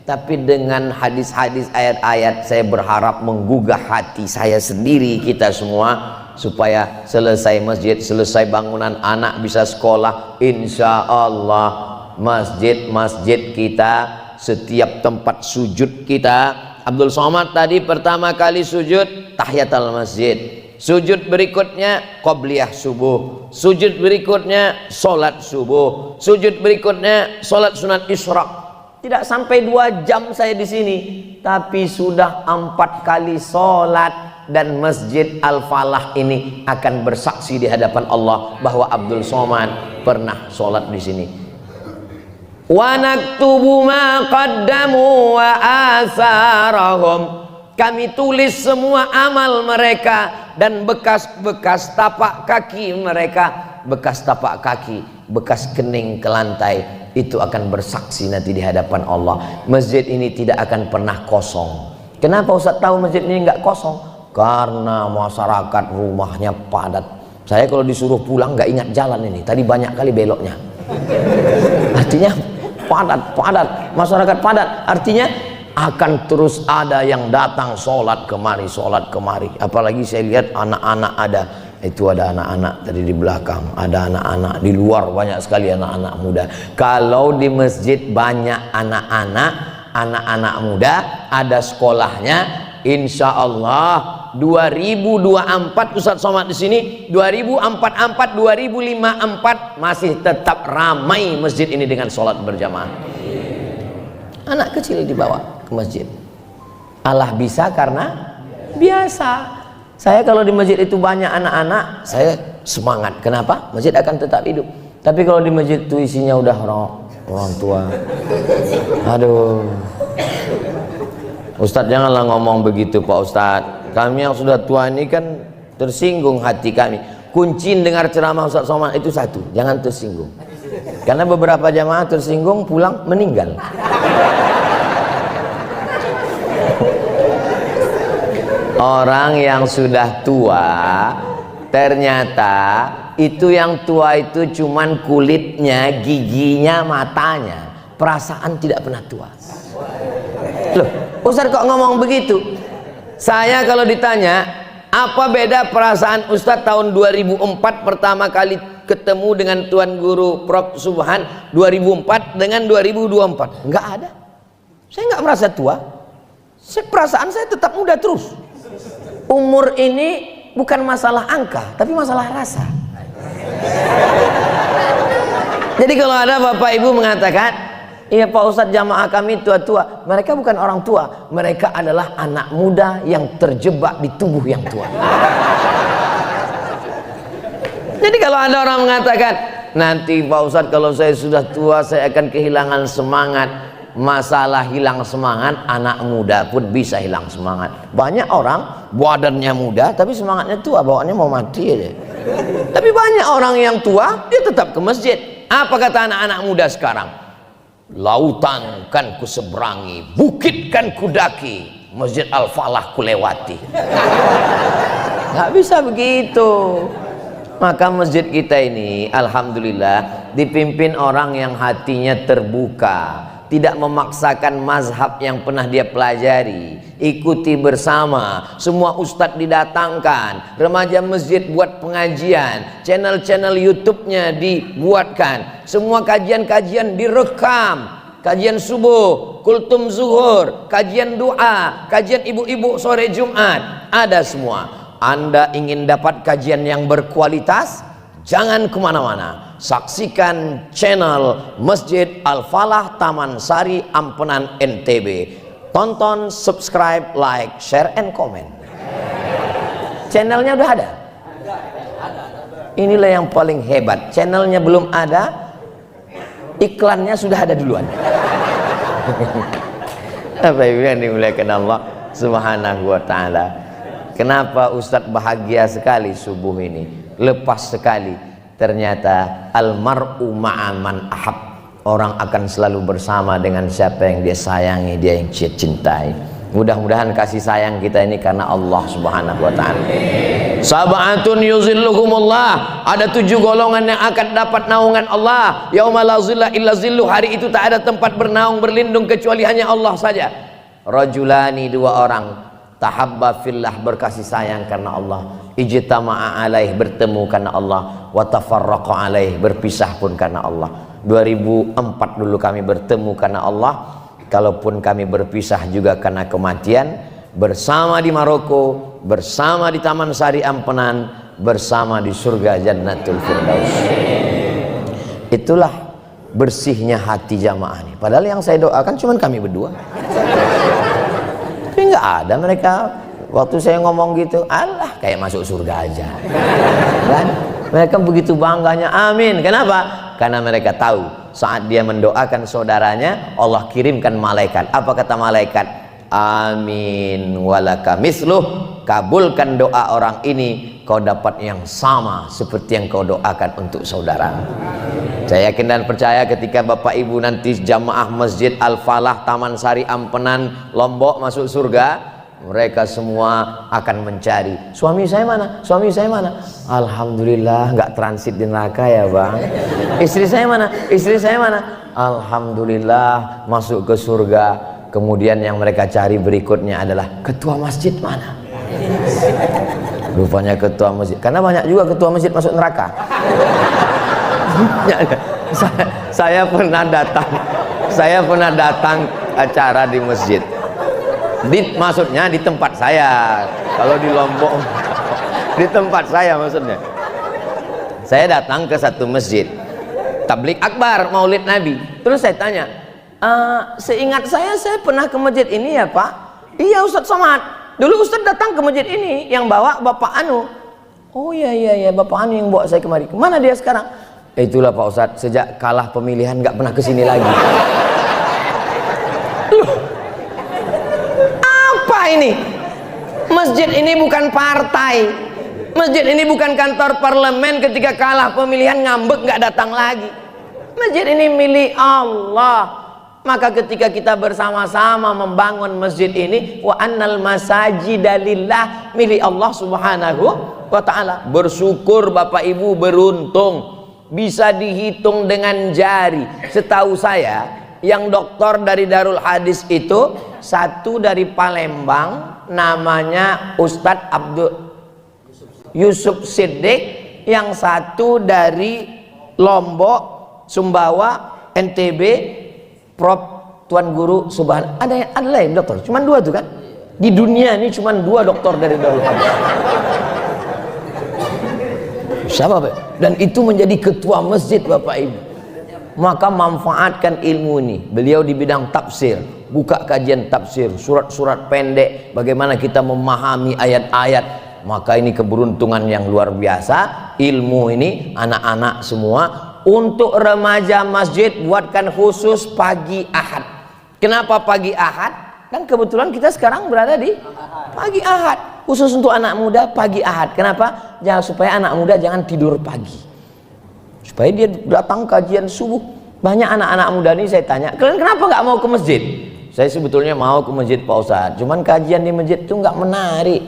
Tapi dengan hadis-hadis, ayat-ayat, saya berharap menggugah hati saya sendiri, kita semua, supaya selesai masjid, selesai bangunan, anak bisa sekolah. Insya Allah masjid-masjid kita, setiap tempat sujud kita. Abdul Somad tadi pertama kali sujud tahiyatul masjid. Sujud berikutnya qobliyah subuh. Sujud berikutnya sholat subuh. Sujud berikutnya sholat sunat isyraq. Tidak sampai 2 jam saya di sini, tapi sudah 4 kali sholat. Dan Masjid Al-Falah ini akan bersaksi di hadapan Allah bahwa Abdul Somad pernah sholat di sini. Wa naktubu ma qaddamu wa asarahum. Kami tulis semua amal mereka dan bekas-bekas tapak kaki mereka, bekas tapak kaki, bekas kening ke lantai. Itu akan bersaksi nanti di hadapan Allah. Masjid ini tidak akan pernah kosong. Kenapa Ustaz tahu masjid ini nggak kosong? Karena masyarakat rumahnya padat. Saya kalau disuruh pulang nggak ingat jalan ini. Tadi banyak kali beloknya. Artinya padat, masyarakat padat. Artinya akan terus ada yang datang sholat kemari. Apalagi saya lihat anak-anak ada anak-anak tadi di belakang, ada anak-anak di luar, banyak sekali anak-anak muda. Kalau di masjid banyak anak-anak muda, ada sekolahnya, insya Allah 2024 Ustadz Somad di sini, 2044, 2054 masih tetap ramai masjid ini dengan sholat berjamaah. Anak kecil dibawa ke masjid. Allah bisa karena biasa. Saya kalau di masjid itu banyak anak-anak, saya semangat. Kenapa? Masjid akan tetap hidup. Tapi kalau di masjid itu isinya udah orang tua, aduh, Ustadz janganlah ngomong begitu Pak Ustadz. Kami yang sudah tua ini kan tersinggung hati kami. Kunci dengar ceramah Ustadz Somad itu satu, jangan tersinggung. Karena beberapa jamaah tersinggung pulang meninggal. Orang yang sudah tua, ternyata itu yang tua itu cuman kulitnya, giginya, matanya, perasaan tidak pernah tua. Loh, Ustadz kok ngomong begitu? Saya kalau ditanya apa beda perasaan Ustadz tahun 2004 pertama kali ketemu dengan Tuan Guru Prof Subhan 2004 dengan 2024, nggak ada. Saya nggak merasa tua. Perasaan saya tetap muda terus. Umur ini bukan masalah angka, tapi masalah rasa. Jadi kalau ada bapak ibu mengatakan, iya Pak Ustadz jamaah kami tua-tua, mereka bukan orang tua, mereka adalah anak muda yang terjebak di tubuh yang tua. Jadi kalau ada orang mengatakan, nanti Pak Ustadz kalau saya sudah tua saya akan kehilangan semangat. Masalah hilang semangat, anak muda pun bisa hilang semangat. Banyak orang badannya muda tapi semangatnya tua, bawaannya mau mati aja. Tapi banyak orang yang tua dia tetap ke masjid. Apa kata anak-anak muda sekarang? Lautan kan ku seberangi, bukit kan ku daki, Masjid Al-Falah ku lewati. Nggak bisa begitu. Maka masjid kita ini alhamdulillah dipimpin orang yang hatinya terbuka, tidak memaksakan mazhab yang pernah dia pelajari, ikuti bersama. Semua ustadz didatangkan, remaja masjid buat pengajian, channel-channel YouTube-nya dibuatkan, semua kajian-kajian direkam, kajian subuh, kultum zuhur, kajian doa, kajian ibu-ibu sore Jumat, ada semua. Anda ingin dapat kajian yang berkualitas? Jangan kemana-mana, saksikan channel Masjid Al-Falah Taman Sari Ampenan NTB. Tonton, subscribe, like, share, and comment. Channelnya udah ada? Inilah yang paling hebat. Channelnya belum ada, iklannya sudah ada duluan. Apa yang dimuliakan Allah Subhanahu wa ta'ala. Kenapa Ustadz bahagia sekali subuh ini? Lepas sekali, ternyata almar'u ma'aman ahab, orang akan selalu bersama dengan siapa yang dia sayangi, dia yang dia cintai. Mudah-mudahan kasih sayang kita ini karena Allah Subhanahu wa ta'ala. Sab'atun yuzilluhumullah, ada 7 golongan yang akan dapat naungan Allah. Yauma la zilla illa zillu, hari itu tak ada tempat bernaung berlindung kecuali hanya Allah saja. Rajulani, 2 orang, tahabba fillah, berkasih sayang karena Allah, ijtama'a alaih, bertemu karena Allah, wa tafarraqa alaih, berpisah pun karena Allah. 2004 dulu kami bertemu karena Allah, kalaupun kami berpisah juga karena kematian, bersama di Maroko, bersama di Taman Sari Ampenan, bersama di surga Jannatul Firdaus. Itulah bersihnya hati jamaah ini. Padahal yang saya doakan cuma kami berdua. Tapi nggak ada mereka. Waktu saya ngomong gitu, Allah kayak masuk surga aja. Kan? Mereka begitu bangganya, amin. Kenapa? Karena mereka tahu saat dia mendoakan saudaranya, Allah kirimkan malaikat. Apa kata malaikat? Amin walaka misluh, kabulkan doa orang ini, kau dapat yang sama seperti yang kau doakan untuk saudara. Saya yakin dan percaya ketika Bapak Ibu nanti jamaah Masjid Al-Falah Taman Sari Ampenan Lombok masuk surga, mereka semua akan mencari, suami saya mana, suami saya mana. Alhamdulillah nggak transit di neraka ya bang. Istri saya mana, istri saya mana. Alhamdulillah masuk ke surga. Kemudian yang mereka cari berikutnya adalah ketua masjid mana. Rupanya ketua masjid, karena banyak juga ketua masjid masuk neraka. Saya pernah datang acara di masjid. Maksudnya di tempat saya. Kalau di Lombok di tempat saya maksudnya. Saya datang ke satu masjid tablik akbar maulid Nabi. Terus saya tanya, seingat saya pernah ke masjid ini ya Pak. Iya Ustadz Somad, dulu Ustadz datang ke masjid ini, yang bawa Bapak Anu. Oh iya Bapak Anu yang bawa saya kemari. Kemana dia sekarang? Itulah Pak Ustadz, sejak kalah pemilihan nggak pernah kesini lagi. Apa ini? Masjid ini bukan partai, masjid ini bukan kantor parlemen. Ketika kalah pemilihan ngambek nggak datang lagi. Masjid ini milik Allah. Maka ketika kita bersama-sama membangun masjid ini, wa annal masajida lillah, milik Allah subhanahu wa ta'ala. Bersyukur Bapak Ibu, beruntung. Bisa dihitung dengan jari. Setahu saya yang doktor dari Darul Hadis itu satu dari Palembang, namanya Ustadz Abdul Yusuf Siddiq, yang satu dari Lombok, Sumbawa, NTB, Prof Tuan Guru Subhan. Ada lain dokter, cuman dua tuh kan di dunia ini, cuman dua dokter dari Darul Hadis. Siapa Pak? Dan itu menjadi ketua masjid Bapak Ibu. Maka manfaatkan ilmu ini. Beliau di bidang tafsir, buka kajian tafsir, surat-surat pendek, bagaimana kita memahami ayat-ayat. Maka ini keberuntungan yang luar biasa. Ilmu ini anak-anak semua. Untuk remaja masjid buatkan khusus pagi Ahad. Kenapa pagi Ahad? Kan kebetulan kita sekarang berada di pagi Ahad. Khusus untuk anak muda pagi Ahad. Kenapa? Supaya anak muda jangan tidur pagi, supaya dia datang kajian subuh. Banyak anak-anak muda ini saya tanya, kalian kenapa nggak mau ke masjid? Saya sebetulnya mau ke masjid Pak Ustadz, cuman kajian di masjid itu nggak menarik.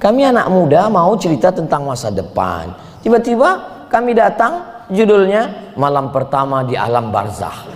Kami anak muda mau cerita tentang masa depan. Tiba-tiba kami datang, judulnya malam pertama di alam barzakh.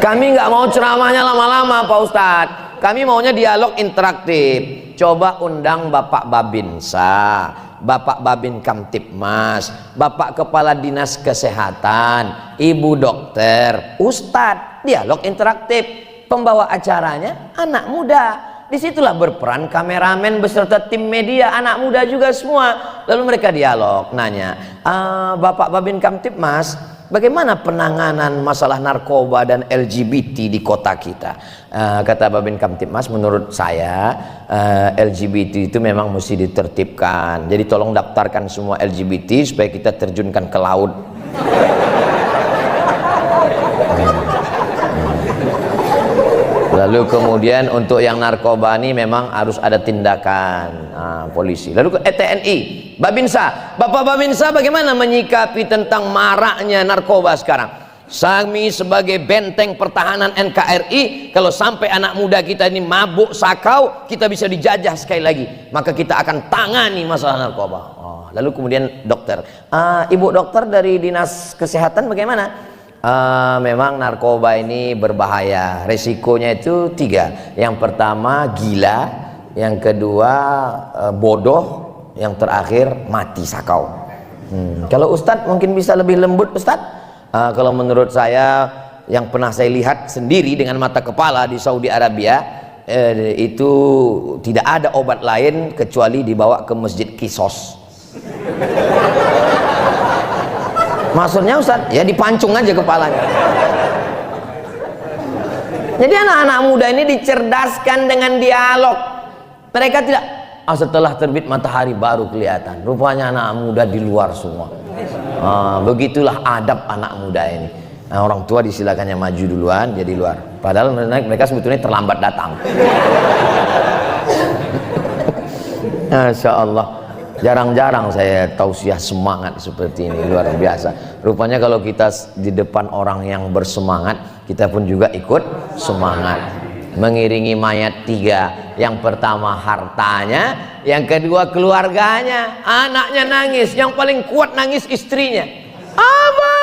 Kami nggak mau ceramahnya lama-lama Pak Ustadz. Kami maunya dialog interaktif. Coba undang Bapak Babinsa, Bapak Babin Kamtipmas, Bapak Kepala Dinas Kesehatan, Ibu Dokter, Ustadz. Dialog interaktif. Pembawa acaranya anak muda. Disitulah berperan kameramen beserta tim media, anak muda juga semua. Lalu mereka dialog, nanya, Bapak Babin Kamtipmas, bagaimana penanganan masalah narkoba dan LGBT di kota kita? Kata Babin Kamtipmas, menurut saya LGBT itu memang mesti ditertibkan. Jadi tolong daftarkan semua LGBT supaya kita terjunkan ke laut. Lalu kemudian untuk yang narkoba ini memang harus ada tindakan polisi. Lalu ke TNI, Babinsa, Bapak Babinsa bagaimana menyikapi tentang maraknya narkoba sekarang? Kami sebagai benteng pertahanan NKRI, kalau sampai anak muda kita ini mabuk sakau, kita bisa dijajah sekali lagi. Maka kita akan tangani masalah narkoba. Lalu kemudian dokter, Ibu dokter dari Dinas Kesehatan bagaimana? Memang narkoba ini berbahaya. Resikonya itu 3. Yang pertama gila, yang kedua bodoh, yang terakhir mati sakau. Kalau Ustadz mungkin bisa lebih lembut Ustadz. Kalau menurut saya, yang pernah saya lihat sendiri dengan mata kepala di Saudi Arabia, itu tidak ada obat lain kecuali dibawa ke masjid Kisos. Maksudnya Ustadz, ya dipancung aja kepalanya. Jadi anak-anak muda ini dicerdaskan dengan dialog. Mereka tidak, setelah terbit matahari baru kelihatan. Rupanya anak muda di luar semua. Begitulah adab anak muda ini. Orang tua disilakannya maju duluan, jadi luar. Padahal mereka sebetulnya terlambat datang. Masya Allah. Jarang-jarang saya tausiah semangat seperti ini, luar biasa. Rupanya kalau kita di depan orang yang bersemangat, kita pun juga ikut semangat. mengiringi mayat 3. Yang pertama hartanya, yang kedua keluarganya. Anaknya nangis, yang paling kuat nangis istrinya. Apa?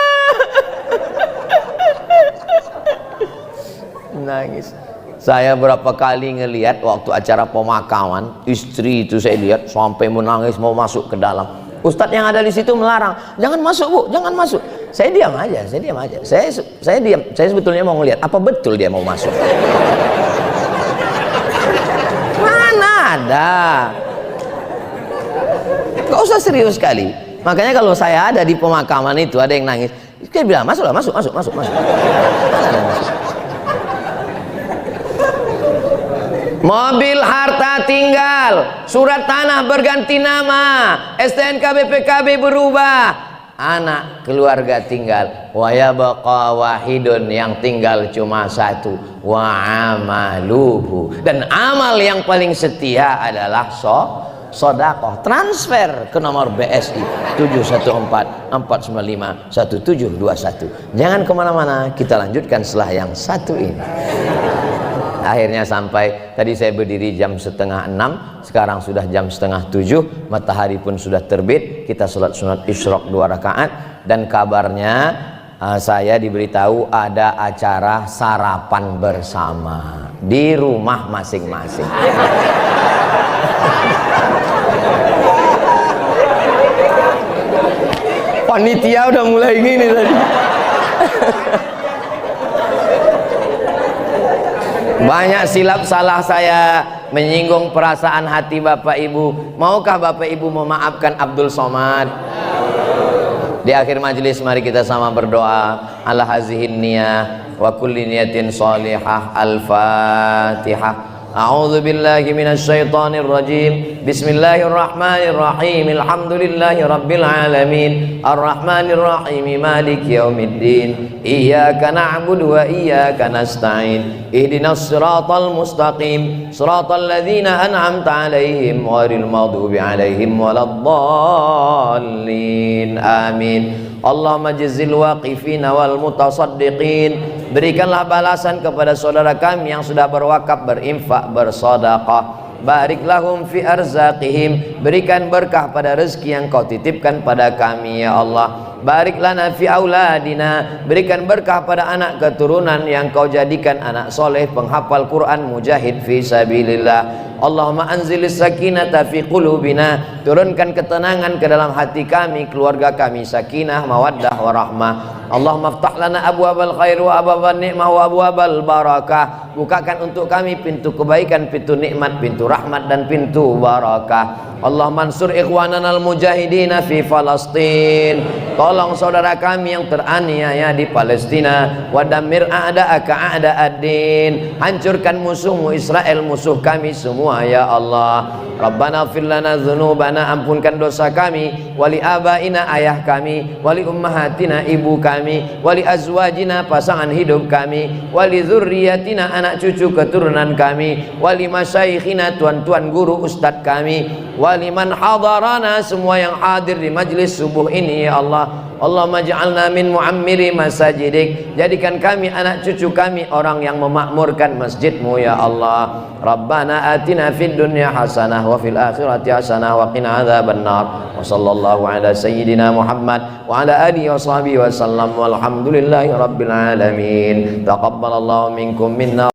Nangis. Saya berapa kali ngelihat waktu acara pemakaman, istri itu saya lihat sampai menangis mau masuk ke dalam. Ustadz yang ada di situ melarang, jangan masuk bu, jangan masuk. Saya diam aja, saya diam aja. Saya diam. Saya sebetulnya mau ngelihat apa betul dia mau masuk. Mana ada? Gak usah serius sekali. Makanya kalau saya ada di pemakaman itu ada yang nangis, saya bilang masuklah, masuk. Mobil harta tinggal, surat tanah berganti nama, STNK BPKB berubah, anak keluarga tinggal, wa yabqa wahidun, yang tinggal cuma satu, wa amaluhu, dan amal yang paling setia adalah sedekah. Transfer ke nomor BSI 714-495-1721. Jangan kemana-mana, kita lanjutkan setelah yang satu ini. Akhirnya sampai, tadi saya berdiri jam 5:30, sekarang sudah jam 6:30, matahari pun sudah terbit. Kita sholat sunat isyraq 2 rakaat, dan kabarnya saya diberitahu ada acara sarapan bersama di rumah masing-masing. Panitia udah mulai gini tadi. Banyak silap salah saya menyinggung perasaan hati Bapak Ibu. Maukah Bapak Ibu memaafkan Abdul Somad? Di akhir majelis mari kita sama berdoa. Ala hazihin niyah wa kulli niyatin salihah. Al-Fatihah. A'udzu billahi minasy syaithanir rajim. Bismillahirrahmanirrahim. Alhamdulillahi rabbil alamin. Arrahmanir rahim. Maliki yaumiddin. Iyyaka na'budu wa iyyaka nasta'in. Ihdinas siratal mustaqim. Siratal ladzina an'amta 'alaihim ghairil maghdubi 'alaihim waladdallin. Amin. Allahumma jazil waqifina wal mutasaddiqin. Berikanlah balasan kepada saudara kami yang sudah berwakaf, berinfak, bersedekah. Barik lahum fi arzaqihim. Berikan berkah pada rezeki yang kau titipkan pada kami ya Allah. Barik lana fi auladina. Berikan berkah pada anak keturunan yang kau jadikan anak soleh, penghafal Quran, mujahid fi sabilillah. Allahumma anzilis sakinata fi qulubina. Turunkan ketenangan ke dalam hati kami, keluarga kami, sakinah, mawaddah, warahmah. Allahumma ftah lana abwabal khair wa abwaban ni'mah wa abwabal barakah. Bukakan untuk kami pintu kebaikan, pintu nikmat, pintu rahmat, dan pintu barakah. Allah mansur ikhwanana al-mujahidina fi Falastin. Tolong saudara kami yang teraniaya di Palestina. Wadamir a'da'aka a'da'ad-din. Hancurkan musuhmu Israel, musuh kami semua ya Allah. Rabbana ighfir lana dzunubana, ampunkan dosa kami, wali abaina, ayah kami, wali ummahatina, ibu kami, wali azwajina, pasangan hidup kami, wali dzurriyyatina, anak cucu keturunan kami, wali masyaikhina, tuan-tuan guru ustadz kami, wali man hadarana, semua yang hadir di majlis subuh ini ya Allah. Allahumma ja'alna min mu'ammiri masajidik. Jadikan kami, anak cucu kami, orang yang memakmurkan masjidmu ya Allah. Rabbana atina fid dunya hasanah wa fil akhirati hasanah wa qina adzabannar. Wa sallallahu ala sayyidina Muhammad wa ala alihi wa sahbihi wa sallam. Walhamdulillahi rabbil alamin. Taqabbalallahu minkum minna